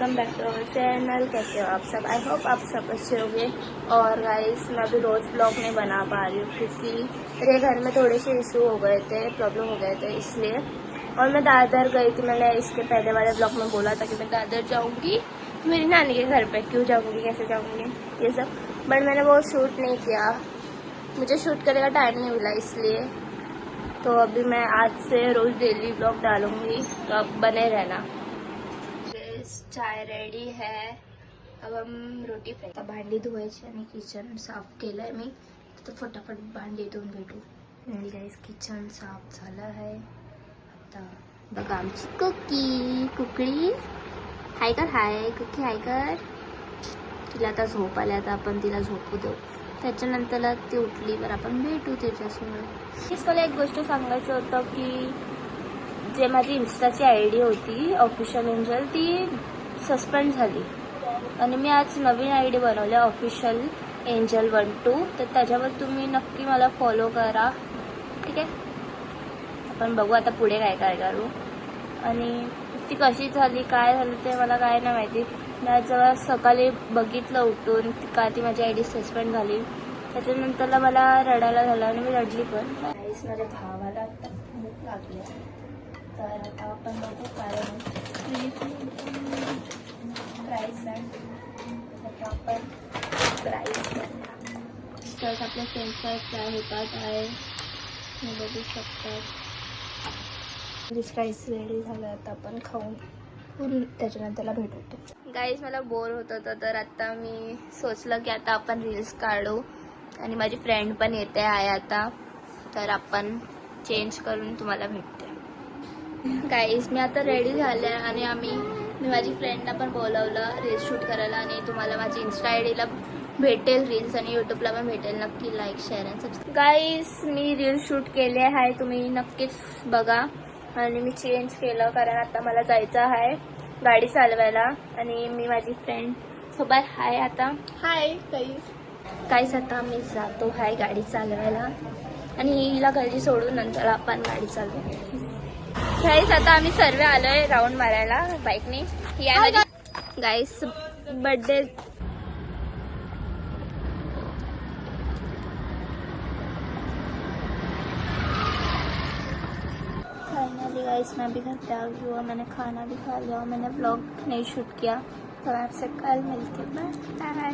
Welcome back to our channel. कैसे हो आप सब? आई होप आप सब अच्छे होंगे। और गाइस मैं अभी रोज़ ब्लॉग नहीं बना पा रही हूँ क्योंकि मेरे घर में थोड़े से इशू हो गए थे, प्रॉब्लम हो गए थे इसलिए। और मैं दादर गई थी, मैंने इसके पहले वाले ब्लॉग में बोला था कि मैं दादर जाऊँगी मेरी नानी के घर पे। क्यों जाऊँगी, कैसे जाऊँगी, ये सब, बट मैंने वो शूट नहीं किया, मुझे शूट करने का टाइम नहीं मिला इसलिए। तो अभी मैं आज से रोज़ डेली ब्लॉग डालूँगी, तो अब बने रहना। चाय रेडी है, अब हम रोटी फ्राय। भांडी धुवायची आणि किचन साफ केलंय मी, तर फटाफट भांडी धुवून भेटू। आणि गाईस किचन साफ झालं आहे आता। बघा आमची कुकडी हाय कर, हाय कुकी हाय कर। तिला आता झोप आली, आता आपण तिला झोपू देऊ, त्याच्यानंतर ती उठलीवर आपण भेटू त्याच्यासोबत। मला एक गोष्ट सांगायचं होतं की जे माझी इन्स्टाची ID होती ऑफिशियल एंजल, ती सस्पेंड झाली आणि मी आज नवीन ID बनवली ऑफिशियल एंजल 12, तर त्याच्यावर तुम्ही नक्की मला फॉलो करा, ठीक आहे? आपण बघू आता पुढे काय काय करू। आणि ती कशी झाली, काय झालं ते मला काय नाही माहिती। मी आज जेव्हा सकाळी बघितलं उठून का ती माझी ID सस्पेंड झाली, त्याच्यानंतरला मला रडायला झालं आणि मी रडली पण। गाईस माझ्या भावाला आता भूक लागली, तर आता आपण बघू काय प्राईस आहे, आता आपण प्राईस तर आपल्या फ्रेंच फ्राईज काय होतात आहे हे बघू शकतात। फ्राईज रेडी झालं, आता आपण खाऊन त्याच्यानंतरला भेटू। गाईज मला बोर होत होतं, तर आता मी सोचलं की आता आपण रील्स काढू आणि माझी फ्रेंड पण येते आहे आता, तर आपण चेंज करून तुम्हाला भेटते। गाईज मी आता रेडी झाले आणि मी माझी फ्रेंडला पण बोलवलं रील्स शूट करायला, आणि तुम्हाला माझी इन्स्टा IDला भेटेल रील्स आणि यूट्यूबला पण भेटेल, नक्की लाईक शेअर आणि सबस्क्राईब। गाईज मी रील्स शूट केले आहे, तुम्ही नक्कीच बघा। आणि मी चेंज केलं कारण आता मला जायचं आहे गाडी चालवायला, आणि मी माझी फ्रेंड सोबत आहे आता। हाय गाईज आता मी जातो आहे गाडी चालवायला आणि हिला घरी सोडून नंतर आपण गाडी चालवू। गाईस आता आम्ही सर्व आलोय राऊंड मारायला बाईकने। गाईस बर्थडे फाइनली गाइस मैं भी घर पे आ गई हूँ, मैंने खाना भी खा लिया और मैंने ब्लॉग नहीं शूट किया, तो मैं आपसे कल मिलती हूँ। बाय।